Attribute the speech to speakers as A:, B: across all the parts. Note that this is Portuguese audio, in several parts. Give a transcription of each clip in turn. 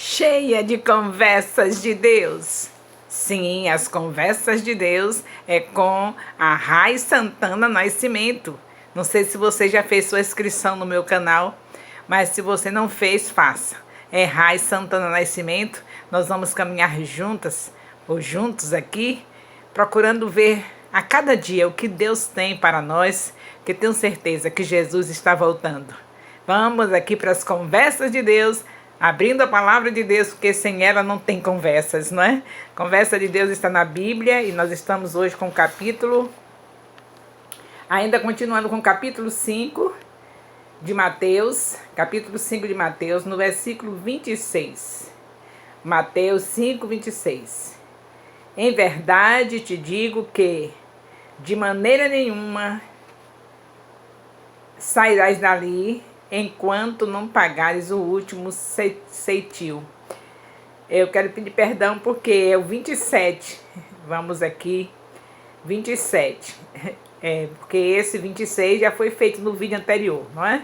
A: cheia de conversas de Deus. Sim, as conversas de Deus é com a Rai Santana Nascimento. Não sei se você já fez sua inscrição no meu canal, mas se você não fez, faça. É Rai Santana Nascimento. Nós vamos caminhar juntas ou juntos aqui, procurando ver a cada dia o que Deus tem para nós, que tenho certeza que Jesus está voltando. Vamos aqui para as conversas de Deus, abrindo a palavra de Deus, porque sem ela não tem conversas, não é? Conversa de Deus está na Bíblia e nós estamos hoje com o capítulo, ainda continuando com o capítulo 5 de Mateus, capítulo 5 de Mateus, no versículo 26. Mateus 5, 26. Em verdade te digo que, de maneira nenhuma, sairás dali enquanto não pagares o último ceitil. Eu quero pedir perdão porque é o 27. Vamos aqui, 27. Porque esse 26 já foi feito no vídeo anterior, não é?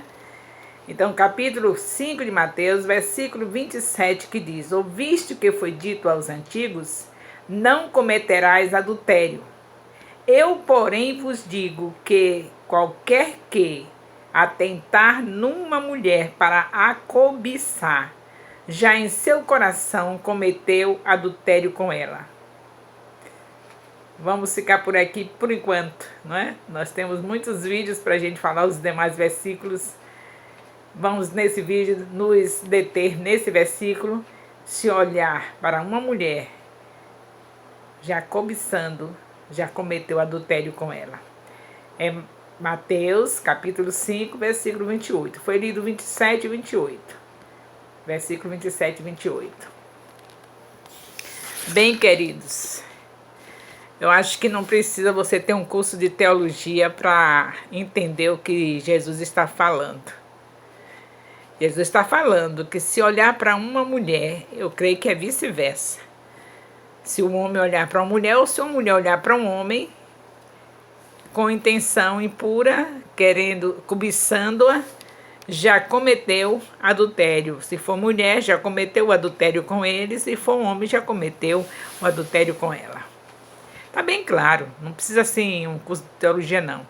A: Então, capítulo 5 de Mateus, versículo 27, que diz: Ouviste o que foi dito aos antigos? Não cometerás adultério. Eu, porém, vos digo que qualquer que atentar numa mulher para a cobiçar, já em seu coração cometeu adultério com ela. Vamos ficar por aqui por enquanto, não é? Nós temos muitos vídeos para a gente falar os demais versículos. Vamos nesse vídeo nos deter nesse versículo. Se olhar para uma mulher já cobiçando, já cometeu adultério com ela. É Mateus, capítulo 5, versículo 28. Foi lido 27 e 28. Versículo 27 e 28. Bem, queridos, eu acho que não precisa você ter um curso de teologia para entender o que Jesus está falando. Jesus está falando que se olhar para uma mulher, eu creio que é vice-versa. Se um homem olhar para uma mulher ou se uma mulher olhar para um homem com intenção impura, querendo, cobiçando-a, já cometeu adultério. Se for mulher, já cometeu o adultério com ele. Se for homem, já cometeu o adultério com ela. Tá bem claro, não precisa assim um curso de teologia não.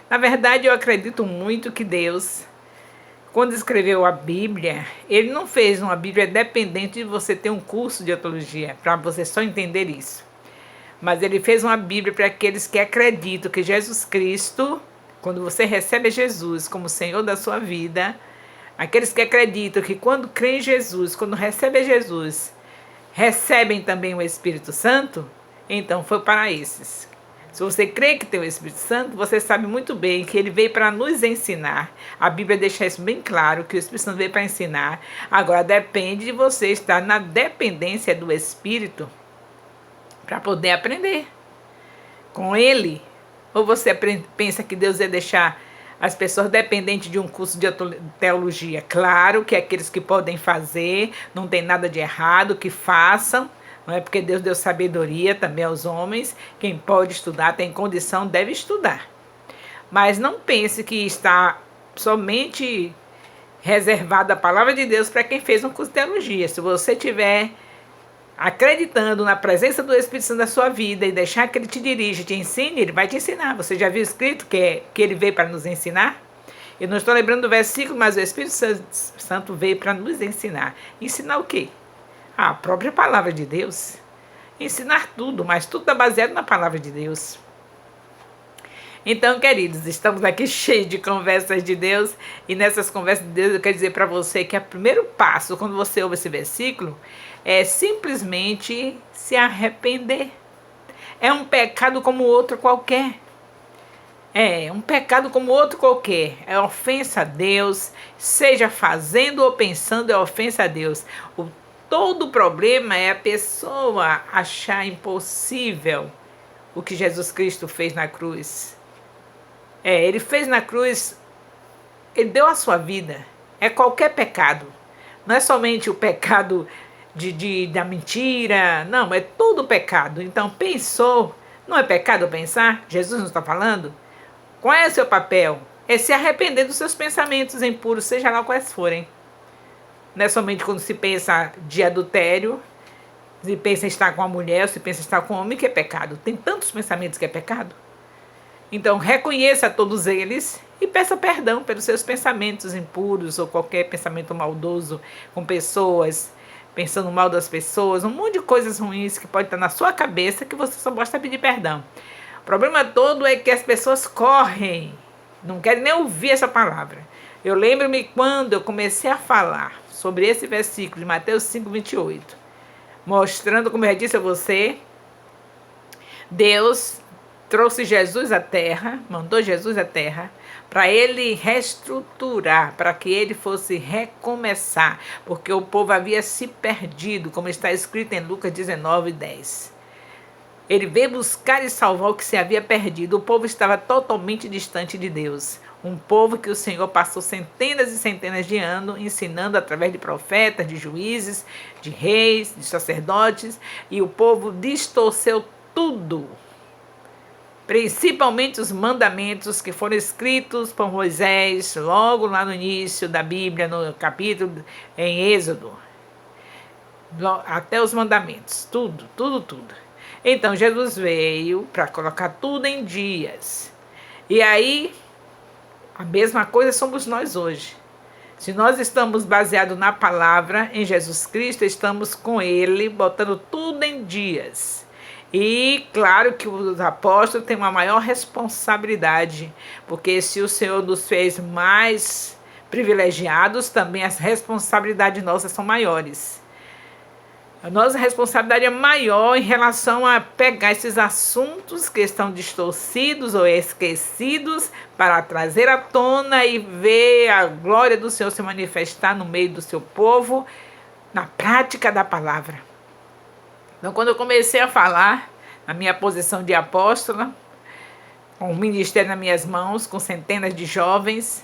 A: Na verdade, eu acredito muito que Deus, quando escreveu a Bíblia, ele não fez uma Bíblia dependente de você ter um curso de teologia, para você só entender isso. Mas ele fez uma Bíblia para aqueles que acreditam que Jesus Cristo, quando você recebe Jesus como Senhor da sua vida, aqueles que acreditam que quando creem em Jesus, quando recebem Jesus, recebem também o Espírito Santo, então foi para esses. Se você crê que tem o Espírito Santo, você sabe muito bem que ele veio para nos ensinar. A Bíblia deixa isso bem claro, que o Espírito Santo veio para ensinar. Agora depende de você estar na dependência do Espírito para poder aprender com ele. Ou você pensa que Deus ia deixar as pessoas dependentes de um curso de teologia? Claro que aqueles que podem fazer, não tem nada de errado, que façam. Não é porque Deus deu sabedoria também aos homens. Quem pode estudar, tem condição, deve estudar. Mas não pense que está somente reservada a palavra de Deus para quem fez um curso de teologia. Se você estiver acreditando na presença do Espírito Santo na sua vida e deixar que ele te dirija, te ensine, ele vai te ensinar. Você já viu escrito que ele veio para nos ensinar? Eu não estou lembrando do versículo, mas o Espírito Santo veio para nos ensinar. Ensinar o quê? A própria palavra de Deus. Ensinar tudo, mas tudo está baseado na palavra de Deus. Então, queridos, estamos aqui cheios de conversas de Deus. E nessas conversas de Deus eu quero dizer para você que o primeiro passo, quando você ouve esse versículo, é simplesmente se arrepender. É um pecado como outro qualquer. É um pecado como outro qualquer. É ofensa a Deus. Seja fazendo ou pensando, é ofensa a Deus. Todo o problema é a pessoa achar impossível o que Jesus Cristo fez na cruz. Ele fez na cruz, ele deu a sua vida. É qualquer pecado. Não é somente o pecado da mentira, não, é todo pecado. Então, pensou, não é pecado pensar? Jesus não está falando? Qual é o seu papel? É se arrepender dos seus pensamentos impuros, seja lá quais forem. Não é somente quando se pensa de adultério, se pensa em estar com a mulher, se pensa em estar com o homem, que é pecado. Tem tantos pensamentos que é pecado. Então, reconheça todos eles e peça perdão pelos seus pensamentos impuros ou qualquer pensamento maldoso com pessoas, pensando mal das pessoas, um monte de coisas ruins que pode estar na sua cabeça que você só basta pedir perdão. O problema todo é que as pessoas correm, não querem nem ouvir essa palavra. Eu lembro-me quando eu comecei a falar sobre esse versículo de Mateus 5:28, mostrando, como eu já disse a você, Deus trouxe Jesus à terra, mandou Jesus à terra, para ele reestruturar, para que ele fosse recomeçar, porque o povo havia se perdido, como está escrito em Lucas 19:10. Ele veio buscar e salvar o que se havia perdido. O povo estava totalmente distante de Deus. Um povo que o Senhor passou centenas e centenas de anos ensinando através de profetas, de juízes, de reis, de sacerdotes, e o povo distorceu tudo. Principalmente os mandamentos que foram escritos por Moisés, logo lá no início da Bíblia, no capítulo em Êxodo. Até os mandamentos, tudo. Então Jesus veio para colocar tudo em dias. E aí, a mesma coisa somos nós hoje. Se nós estamos baseados na palavra, em Jesus Cristo, estamos com Ele, botando tudo em dias. E claro que os apóstolos têm uma maior responsabilidade, porque se o Senhor nos fez mais privilegiados, também as responsabilidades nossas são maiores. A nossa responsabilidade é maior em relação a pegar esses assuntos que estão distorcidos ou esquecidos para trazer à tona e ver a glória do Senhor se manifestar no meio do seu povo, na prática da palavra. Então, quando eu comecei a falar, na minha posição de apóstola, com o ministério nas minhas mãos, com centenas de jovens,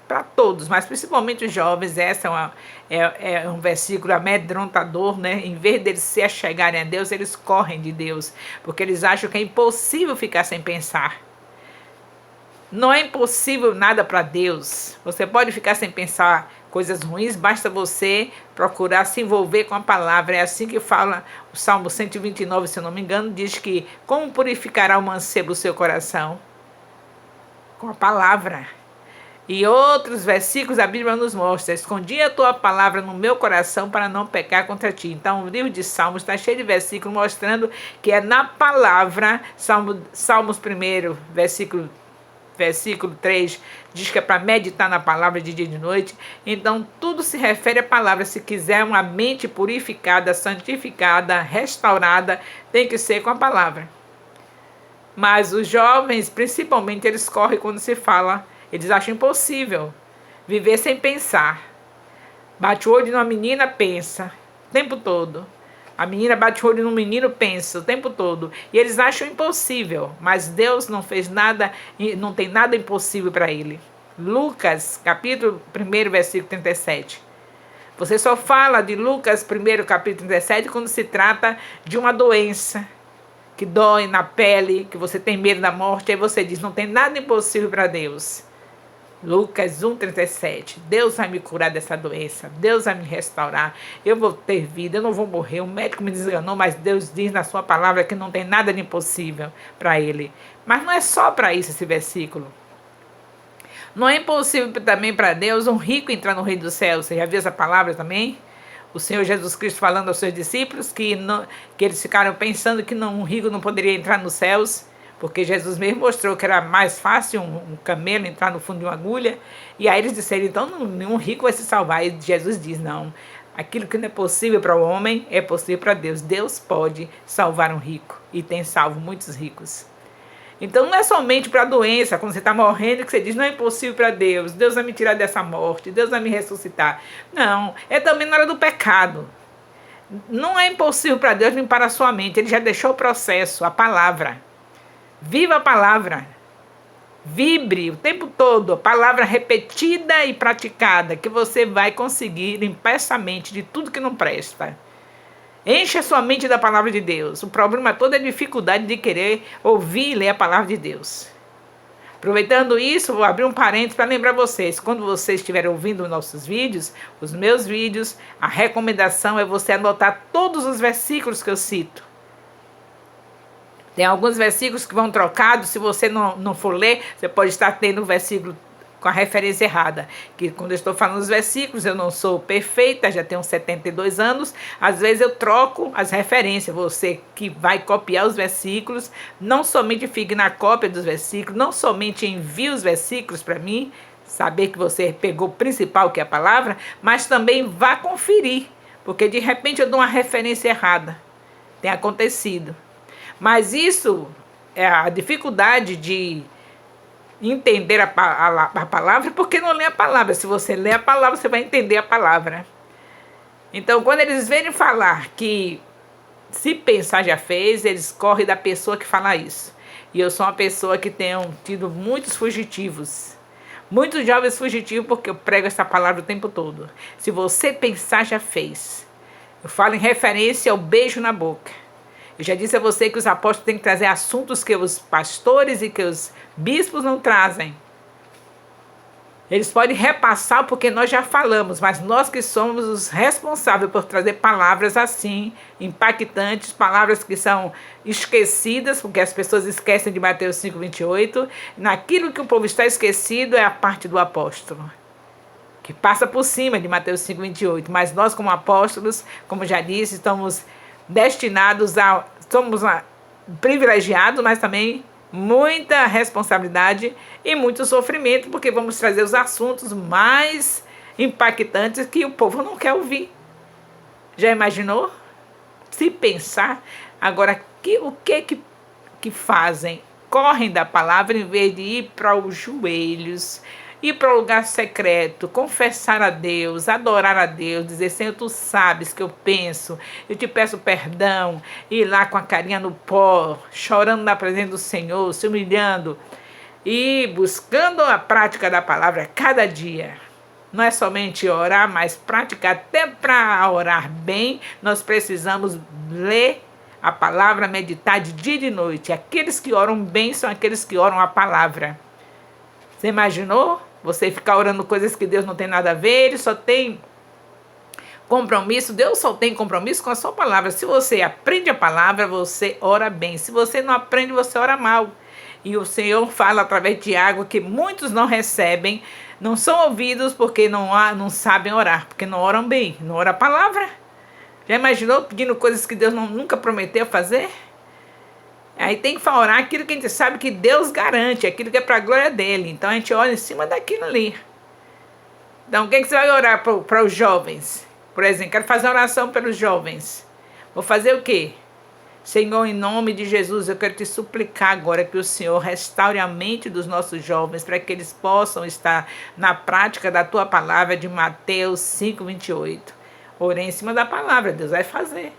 A: para todos, mas principalmente os jovens, essa é um versículo amedrontador, né? Em vez deles se achegarem a Deus, eles correm de Deus, porque eles acham que é impossível ficar sem pensar. Não é impossível nada para Deus. Você pode ficar sem pensar coisas ruins, basta você procurar se envolver com a palavra. É assim que fala o Salmo 129, se eu não me engano, diz que como purificará o mancebo o seu coração? Com a palavra. E outros versículos da Bíblia nos mostra: escondi a tua palavra no meu coração para não pecar contra ti. Então o livro de Salmos está cheio de versículos mostrando que é na palavra. Salmos 1, versículo 3, diz que é para meditar na palavra de dia e de noite. Então tudo se refere à palavra. Se quiser uma mente purificada, santificada, restaurada, tem que ser com a palavra. Mas os jovens, principalmente, eles correm quando se fala. Eles acham impossível viver sem pensar. Bate o olho numa menina, pensa o tempo todo. A menina bate o olho no menino, pensa o tempo todo. E eles acham impossível, mas Deus não fez nada, não tem nada impossível para ele. Lucas, capítulo 1, versículo 37. Você só fala de Lucas 1, capítulo 37, quando se trata de uma doença que dói na pele, que você tem medo da morte. Aí você diz, não tem nada impossível para Deus. Lucas 1,37. Deus vai me curar dessa doença. Deus vai me restaurar. Eu vou ter vida. Eu não vou morrer. O médico me desenganou, mas Deus diz na sua palavra que não tem nada de impossível para ele. Mas não é só para isso esse versículo. Não é impossível também para Deus um rico entrar no reino dos céus. Você já viu essa palavra também? O Senhor Jesus Cristo falando aos seus discípulos que eles ficaram pensando que um rico não poderia entrar nos céus. Porque Jesus mesmo mostrou que era mais fácil um camelo entrar no fundo de uma agulha. E aí eles disseram, então nenhum rico vai se salvar. E Jesus diz, não, aquilo que não é possível para o homem é possível para Deus. Deus pode salvar um rico e tem salvo muitos ricos. Então não é somente para a doença, quando você está morrendo, que você diz, não é impossível para Deus. Deus vai me tirar dessa morte, Deus vai me ressuscitar. Não, é também na hora do pecado. Não é impossível para Deus limpar a sua mente. Ele já deixou o processo, a palavra. Viva a palavra, vibre o tempo todo, a palavra repetida e praticada, que você vai conseguir limpar essa mente de tudo que não presta. Enche a sua mente da palavra de Deus. O problema todo é a dificuldade de querer ouvir e ler a palavra de Deus. Aproveitando isso, vou abrir um parênteses para lembrar vocês, quando vocês estiverem ouvindo nossos vídeos, os meus vídeos, a recomendação é você anotar todos os versículos que eu cito. Tem alguns versículos que vão trocados, se você não for ler, você pode estar tendo um versículo com a referência errada. Que quando eu estou falando os versículos, eu não sou perfeita, já tenho 72 anos, às vezes eu troco as referências. Você que vai copiar os versículos, não somente fique na cópia dos versículos, não somente envie os versículos para mim, saber que você pegou o principal, que é a palavra, mas também vá conferir, porque de repente eu dou uma referência errada. Tem acontecido. Mas isso é a dificuldade de entender a palavra, porque não lê a palavra. Se você lê a palavra, você vai entender a palavra. Então, quando eles verem falar que se pensar já fez, eles correm da pessoa que fala isso. E eu sou uma pessoa que tenho tido muitos fugitivos. Muitos jovens fugitivos, porque eu prego essa palavra o tempo todo. Se você pensar já fez. Eu falo em referência ao beijo na boca. Eu já disse a você que os apóstolos têm que trazer assuntos que os pastores e que os bispos não trazem. Eles podem repassar porque nós já falamos, mas nós que somos os responsáveis por trazer palavras assim, impactantes, palavras que são esquecidas, porque as pessoas esquecem de Mateus 5:28. Naquilo que o povo está esquecido é a parte do apóstolo, que passa por cima de Mateus 5:28. Mas nós, como apóstolos, como já disse, estamos destinados somos privilegiados, mas também muita responsabilidade e muito sofrimento, porque vamos trazer os assuntos mais impactantes que o povo não quer ouvir. Já imaginou? Se pensar, agora o que fazem? Correm da palavra em vez de ir para os joelhos, ir para o lugar secreto, confessar a Deus, adorar a Deus, dizer: Senhor, tu sabes que eu penso, eu te peço perdão, ir lá com a carinha no pó, chorando na presença do Senhor, se humilhando e buscando a prática da palavra cada dia. Não é somente orar, mas praticar. Até para orar bem, nós precisamos ler a palavra, meditar de dia e de noite. Aqueles que oram bem são aqueles que oram a palavra. Você imaginou? Você ficar orando coisas que Deus não tem nada a ver, Ele só tem compromisso, Deus só tem compromisso com a sua palavra. Se você aprende a palavra, você ora bem. Se você não aprende, você ora mal. E o Senhor fala através de Tiago que muitos não recebem, não são ouvidos porque não sabem orar, porque não oram bem, não oram a palavra. Já imaginou pedindo coisas que Deus nunca prometeu fazer? Aí tem que orar aquilo que a gente sabe que Deus garante, aquilo que é para a glória dele. Então a gente olha em cima daquilo ali. Então o que você vai orar para os jovens? Por exemplo, quero fazer oração pelos jovens. Vou fazer o quê? Senhor, em nome de Jesus, eu quero te suplicar agora que o Senhor restaure a mente dos nossos jovens para que eles possam estar na prática da tua palavra de Mateus 5:28. Orei em cima da palavra, Deus vai fazer.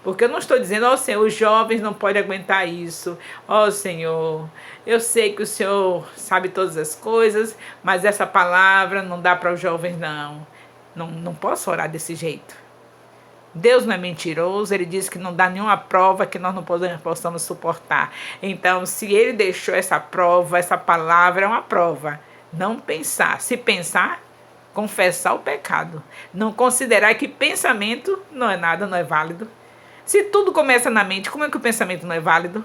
A: Porque eu não estou dizendo: ó Senhor, os jovens não podem aguentar isso. Ó Senhor, eu sei que o Senhor sabe todas as coisas, mas essa palavra não dá para os jovens, não. Não posso orar desse jeito. Deus não é mentiroso, Ele diz que não dá nenhuma prova que nós não possamos suportar. Então, se Ele deixou essa prova, essa palavra é uma prova. Não pensar. Se pensar, confessar o pecado. Não considerar que pensamento não é nada, não é válido. Se tudo começa na mente, como é que o pensamento não é válido?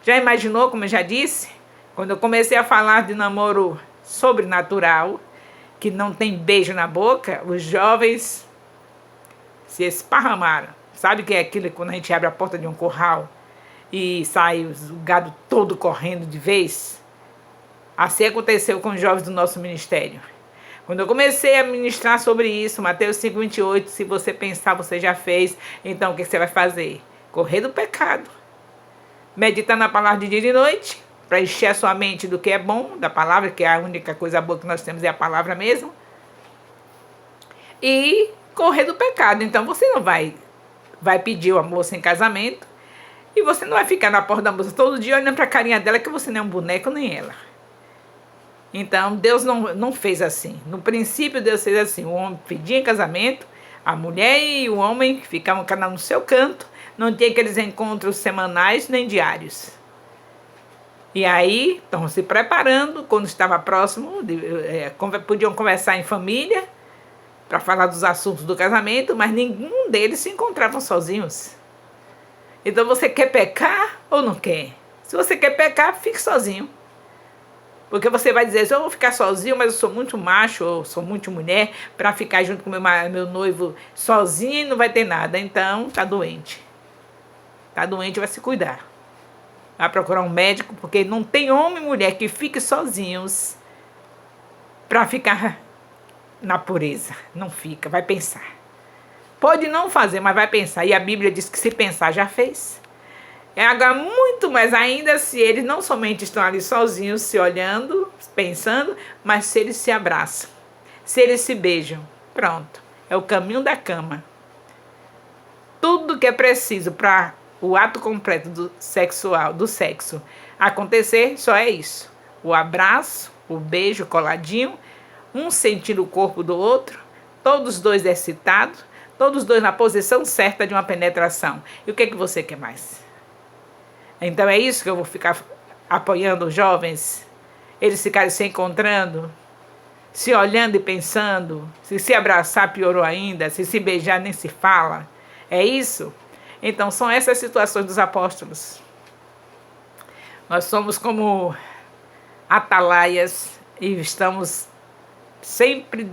A: Já imaginou, como eu já disse? Quando eu comecei a falar de namoro sobrenatural, que não tem beijo na boca, os jovens se esparramaram. Sabe o que é aquilo quando a gente abre a porta de um curral e sai o gado todo correndo de vez? Assim aconteceu com os jovens do nosso ministério. Quando eu comecei a ministrar sobre isso, Mateus 5:28, se você pensar, você já fez, então o que você vai fazer? Correr do pecado. Meditar na palavra de dia e de noite, para encher a sua mente do que é bom, da palavra, que é a única coisa boa que nós temos é a palavra mesmo. E correr do pecado. Então você não vai pedir a moça em casamento e você não vai ficar na porta da moça todo dia olhando para a carinha dela, que você nem é um boneco nem ela. Então, Deus não fez assim. No princípio, Deus fez assim. O homem pedia em casamento, a mulher e o homem ficavam cada um no seu canto. Não tinha aqueles encontros semanais nem diários. E aí estão se preparando, quando estava próximo, podiam conversar em família para falar dos assuntos do casamento, mas nenhum deles se encontravam sozinhos. Então você quer pecar ou não quer? Se você quer pecar, fique sozinho. Porque você vai dizer, eu vou ficar sozinho, mas eu sou muito macho, ou sou muito mulher, para ficar junto com meu noivo sozinho e não vai ter nada. Então, tá doente. Tá doente, vai se cuidar. Vai procurar um médico, porque não tem homem e mulher que fique sozinhos para ficar na pureza. Não fica, vai pensar. Pode não fazer, mas vai pensar. E a Bíblia diz que se pensar, já fez. Agora, muito mais ainda se eles não somente estão ali sozinhos, se olhando, pensando, mas se eles se abraçam, se eles se beijam. Pronto, é o caminho da cama. Tudo que é preciso para o ato completo do sexo acontecer, só é isso. O abraço, o beijo coladinho, um sentindo o corpo do outro, todos dois excitados, todos dois na posição certa de uma penetração. E o que você quer mais? Então é isso que eu vou ficar apoiando os jovens? Eles ficarem se encontrando, se olhando e pensando, se abraçar piorou ainda, se beijar nem se fala. É isso? Então são essas situações dos apóstolos. Nós somos como atalaias e estamos sempre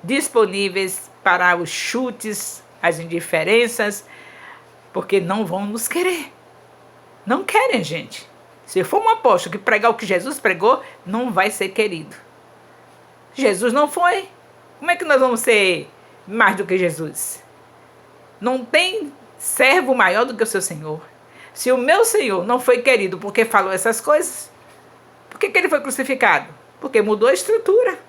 A: disponíveis para os chutes, as indiferenças, porque não vão nos querer. Não querem, gente. Se for um apóstolo que pregar o que Jesus pregou, não vai ser querido. Jesus não foi. Como é que nós vamos ser mais do que Jesus? Não tem servo maior do que o seu Senhor. Se o meu Senhor não foi querido porque falou essas coisas, por que ele foi crucificado? Porque mudou a estrutura.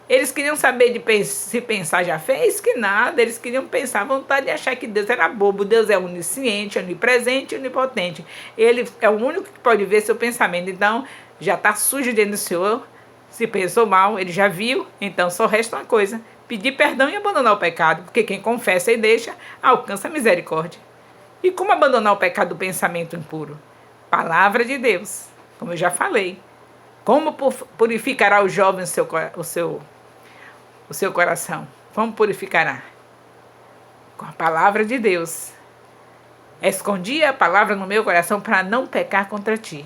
A: Eles queriam saber se pensar já fez, que nada. Eles queriam pensar à vontade de achar que Deus era bobo. Deus é onisciente, onipresente e onipotente. Ele é o único que pode ver seu pensamento. Então, já está sujo dentro do Senhor. Se pensou mal, ele já viu. Então, só resta uma coisa: pedir perdão e abandonar o pecado. Porque quem confessa e deixa, alcança a misericórdia. E como abandonar o pecado do pensamento impuro? Palavra de Deus, como eu já falei. Como purificará o jovem o seu coração? Como purificará? Com a palavra de Deus. Escondi a palavra no meu coração para não pecar contra ti.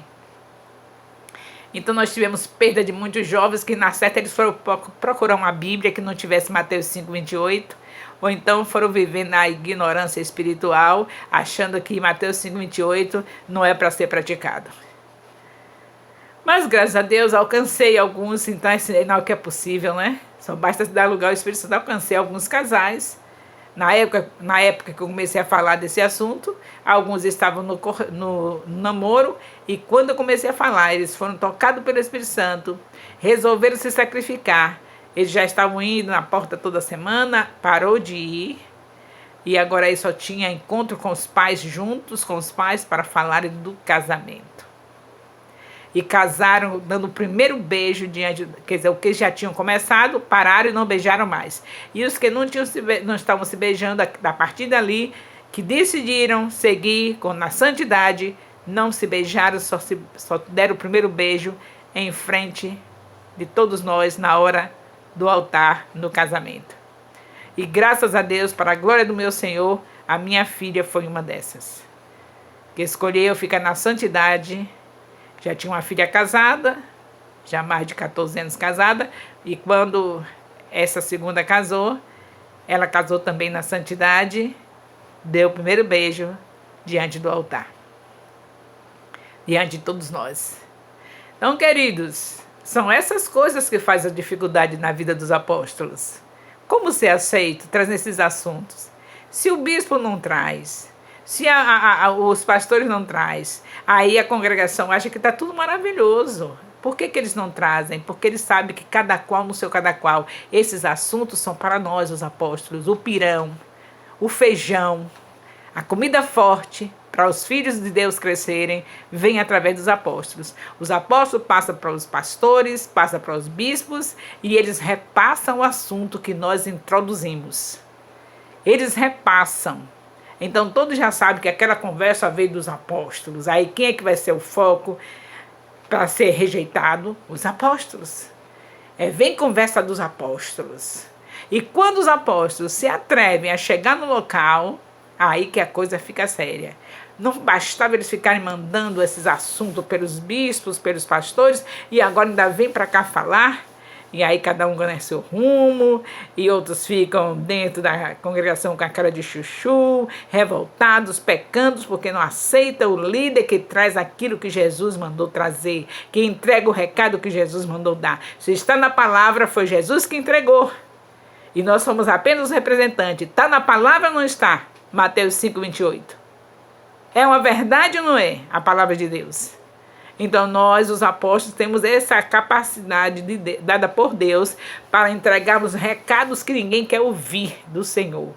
A: Então nós tivemos perda de muitos jovens que na certa eles foram procurar uma Bíblia que não tivesse Mateus 5:28, ou então foram viver na ignorância espiritual, achando que Mateus 5:28 não é para ser praticado. Mas graças a Deus alcancei alguns, então é sinal que é possível, né? Só basta dar lugar ao Espírito Santo. Alcancei alguns casais. Na época que eu comecei a falar desse assunto, alguns estavam no namoro, e quando eu comecei a falar, eles foram tocados pelo Espírito Santo, resolveram se sacrificar. Eles já estavam indo na porta toda semana, parou de ir, e agora aí só tinha encontro com os pais, juntos com os pais, para falarem do casamento. E casaram dando o primeiro beijo quer dizer, o que já tinham começado, pararam e não beijaram mais. E os que não estavam se beijando, a partir dali, que decidiram seguir na santidade, não se beijaram, só deram o primeiro beijo em frente de todos nós, na hora do altar, no casamento. E graças a Deus, para a glória do meu Senhor, a minha filha foi uma dessas, que escolheu ficar na santidade. Já tinha uma filha casada, já mais de 14 anos casada, e quando essa segunda casou, ela casou também na santidade, deu o primeiro beijo diante do altar, diante de todos nós. Então, queridos, são essas coisas que fazem a dificuldade na vida dos apóstolos. Como ser aceito, trazendo esses assuntos? Se o bispo não traz, se os pastores não trazem, aí a congregação acha que está tudo maravilhoso. Por que eles não trazem? Porque eles sabem que cada qual no seu cada qual. Esses assuntos são para nós, os apóstolos. O pirão, o feijão, a comida forte, para os filhos de Deus crescerem, vem através dos apóstolos. Os apóstolos passam para os pastores, passam para os bispos, e eles repassam o assunto que nós introduzimos. Eles repassam. Então todos já sabem que aquela conversa veio dos apóstolos. Aí quem é que vai ser o foco? para ser rejeitado? Os apóstolos. Vem conversa dos apóstolos. E quando os apóstolos se atrevem a chegar no local, aí que a coisa fica séria. Não bastava eles ficarem mandando esses assuntos pelos bispos, pelos pastores, e agora ainda vem para cá falar. E aí cada um ganha seu rumo, e outros ficam dentro da congregação com a cara de chuchu, revoltados, pecando, porque não aceita o líder que traz aquilo que Jesus mandou trazer, que entrega o recado que Jesus mandou dar. Se está na palavra, foi Jesus que entregou. E nós somos apenas os representantes. Está na palavra ou não está? Mateus 5:28. É uma verdade ou não é a palavra de Deus? Então nós, os apóstolos, temos essa capacidade dada por Deus para entregarmos recados que ninguém quer ouvir do Senhor.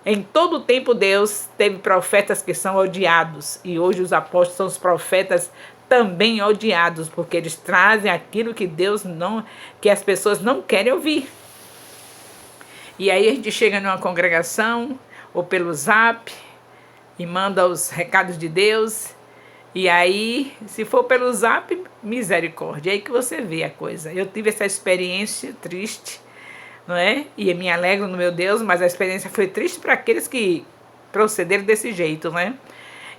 A: Em todo o tempo Deus teve profetas que são odiados, e hoje os apóstolos são os profetas também odiados, porque eles trazem aquilo que que as pessoas não querem ouvir. E aí a gente chega numa congregação ou pelo Zap e manda os recados de Deus. E aí, se for pelo Zap, misericórdia, é aí que você vê a coisa. Eu tive essa experiência triste, não é? E me alegro no meu Deus, mas a experiência foi triste para aqueles que procederam desse jeito, né?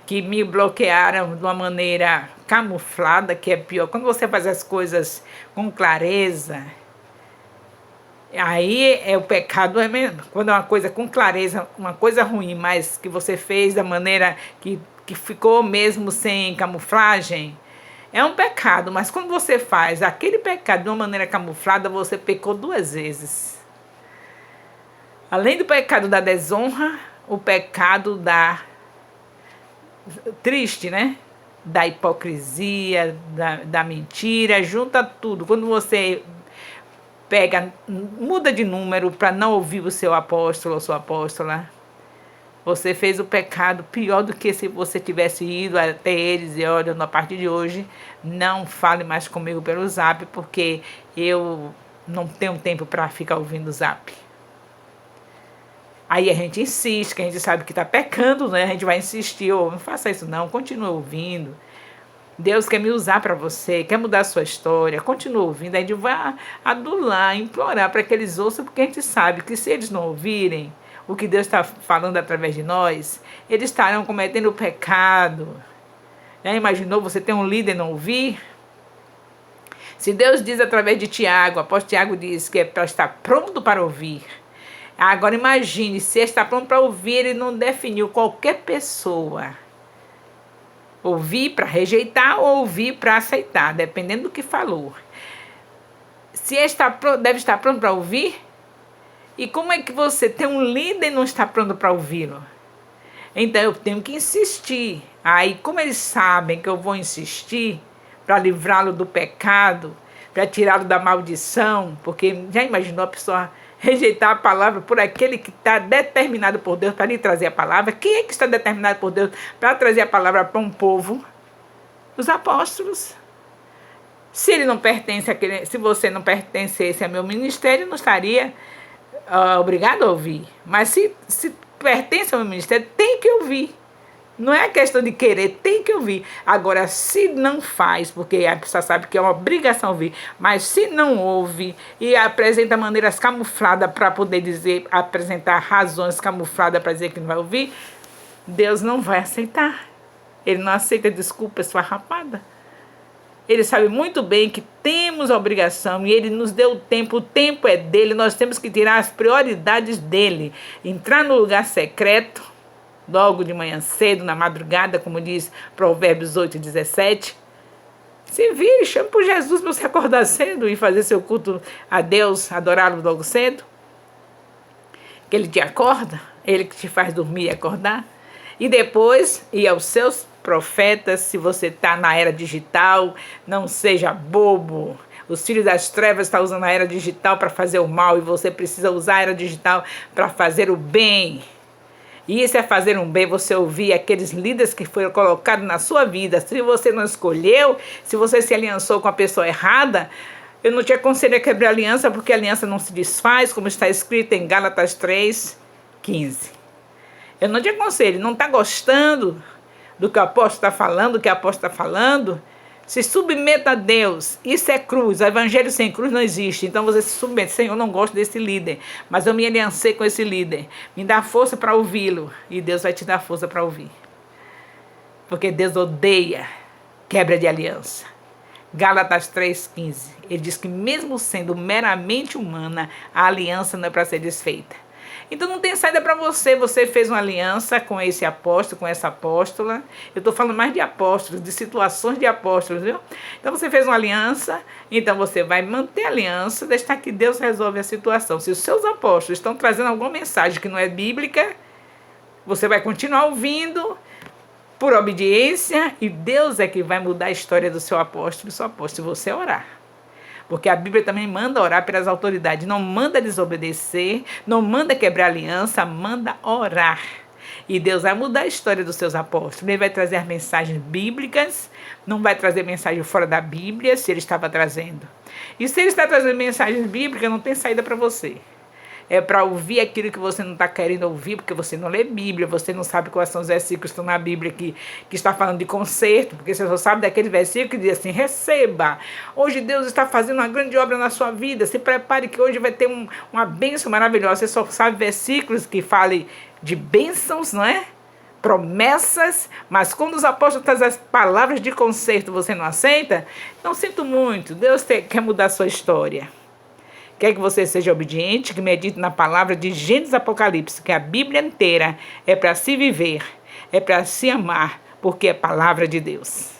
A: Que me bloquearam de uma maneira camuflada, que é pior. Quando você faz as coisas com clareza, aí o pecado é mesmo. Quando é uma coisa com clareza, uma coisa ruim, mas que você fez da maneira que ficou mesmo sem camuflagem, é um pecado. Mas quando você faz aquele pecado de uma maneira camuflada, você pecou 2 vezes. Além do pecado da desonra, o pecado triste, né? Da hipocrisia, da mentira, junta tudo. Quando você muda de número para não ouvir o seu apóstolo ou sua apóstola, você fez o pecado pior do que se você tivesse ido até eles e olha, a partir de hoje, não fale mais comigo pelo Zap, porque eu não tenho tempo para ficar ouvindo o Zap. Aí a gente insiste, que a gente sabe que está pecando, né? A gente vai insistir, não faça isso não, continue ouvindo. Deus quer me usar para você, quer mudar a sua história, continue ouvindo. A gente vai adular, implorar para que eles ouçam, porque a gente sabe que se eles não ouvirem o que Deus está falando através de nós, eles estarão cometendo o pecado. Já imaginou você ter um líder e não ouvir? Se Deus diz através de Tiago, o apóstolo Tiago diz que é para estar pronto para ouvir. Agora imagine, se está pronto para ouvir, ele não definiu qualquer pessoa. Ouvir para rejeitar ou ouvir para aceitar, dependendo do que falou. Se deve estar pronto para ouvir, e como é que você tem um líder e não está pronto para ouvi-lo? Então eu tenho que insistir. Aí como eles sabem que eu vou insistir para livrá-lo do pecado, para tirá-lo da maldição, porque já imaginou a pessoa rejeitar a palavra por aquele que está determinado por Deus para lhe trazer a palavra? Quem é que está determinado por Deus para trazer a palavra para um povo? Os apóstolos. Se ele não pertence se você não pertencesse ao meu ministério, eu não estaria obrigado a ouvir. Mas se pertence ao meu ministério, tem que ouvir. Não é questão de querer, tem que ouvir. Agora, se não faz, porque a pessoa sabe que é uma obrigação ouvir, mas se não ouve e apresenta maneiras camufladas para poder apresentar razões camufladas para dizer que não vai ouvir, Deus não vai aceitar. Ele não aceita desculpa esfarrapada. Ele sabe muito bem que temos a obrigação e ele nos deu o tempo é dele, nós temos que tirar as prioridades dele. Entrar no lugar secreto, logo de manhã cedo, na madrugada, como diz Provérbios 8:17. Se vire, chame por Jesus para você acordar cedo e fazer seu culto a Deus, adorá-lo logo cedo. Que ele te acorda, ele que te faz dormir e acordar. E depois ir aos seus profetas, se você está na era digital, não seja bobo. Os filhos das trevas estão usando a era digital para fazer o mal e você precisa usar a era digital para fazer o bem. E isso é fazer um bem, você ouvir aqueles líderes que foram colocados na sua vida. Se você não escolheu, se você se aliançou com a pessoa errada, eu não te aconselho a quebrar aliança, porque a aliança não se desfaz, como está escrito em Gálatas 3:15. Eu não te aconselho, não está gostando do que o apóstolo está falando, Se submeta a Deus. Isso é cruz. O evangelho sem cruz não existe. Então você se submete. Senhor, eu não gosto desse líder, mas eu me aliancei com esse líder. Me dá força para ouvi-lo. E Deus vai te dar força para ouvir. Porque Deus odeia quebra de aliança. Gálatas 3,15. Ele diz que mesmo sendo meramente humana, a aliança não é para ser desfeita. Então não tem saída para você. Você fez uma aliança com esse apóstolo, com essa apóstola. Eu estou falando mais de apóstolos, de situações de apóstolos, viu? Então você fez uma aliança, então você vai manter a aliança, deixar que Deus resolve a situação. Se os seus apóstolos estão trazendo alguma mensagem que não é bíblica, você vai continuar ouvindo por obediência e Deus é que vai mudar a história do seu apóstolo se você orar. Porque a Bíblia também manda orar pelas autoridades. Não manda desobedecer, não manda quebrar aliança, manda orar. E Deus vai mudar a história dos seus apóstolos. Ele vai trazer as mensagens bíblicas, não vai trazer mensagem fora da Bíblia, se ele estava trazendo. E se ele está trazendo mensagens bíblicas, não tem saída para você. É para ouvir aquilo que você não está querendo ouvir, porque você não lê Bíblia, você não sabe quais são os versículos que estão na Bíblia que está falando de conserto, porque você só sabe daquele versículo que diz assim, receba, hoje Deus está fazendo uma grande obra na sua vida, se prepare que hoje vai ter uma bênção maravilhosa. Você só sabe versículos que falem de bênçãos, não é? Promessas, mas quando os apóstolos trazem as palavras de conserto, você não aceita? Não sinto muito, Deus quer mudar a sua história. Quer que você seja obediente, que medite na palavra de Gênesis e Apocalipse, que a Bíblia inteira é para se viver, é para se amar, porque é palavra de Deus.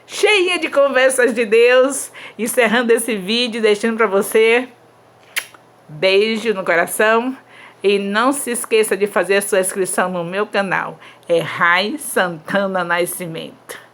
A: Cheia de conversas de Deus, encerrando esse vídeo, deixando para você beijo no coração. E não se esqueça de fazer a sua inscrição no meu canal. É Rai Santana Nascimento.